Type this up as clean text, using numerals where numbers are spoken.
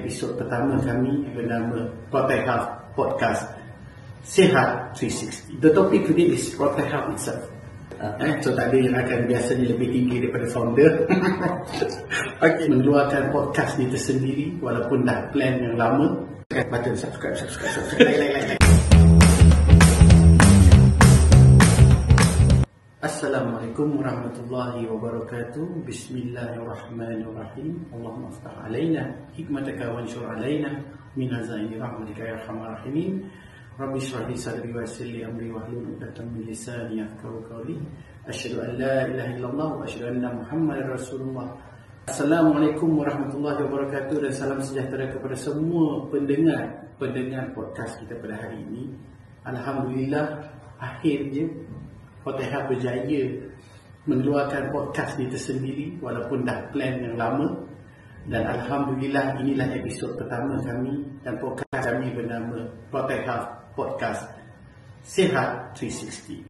episod pertama kami bernama Protect Health Podcast Sihat 360. The topic today is Protect Health itself. So tadi akan biasanya lebih tinggi daripada founder. Okay. Mengeluarkan podcast ni tersendiri walaupun dah plan yang lama. Tekan button subscribe, like. Assalamualaikum warahmatullahi wabarakatuh. Bismillahirrahmanirrahim. Allahumma aftah alaina hikmataka wanshur alaina min hazaini rahmatika ya arhamar rahimin. Rabbi shrah li sadri wa yassir li amri wahlul 'uqdatam min lisani yafqahu qawli. Asyhadu an la ilaha illallah wa asyhadu anna Muhammadar Rasulullah. Assalamualaikum warahmatullahi wabarakatuh dan salam sejahtera kepada semua pendengar podcast kita pada hari ini. Alhamdulillah, akhirnya Protect Health berjaya mengeluarkan podcast ni tersendiri walaupun dah plan yang lama. Dan Alhamdulillah, inilah episod pertama kami dan podcast kami bernama Protect Health Podcast Sihat 360.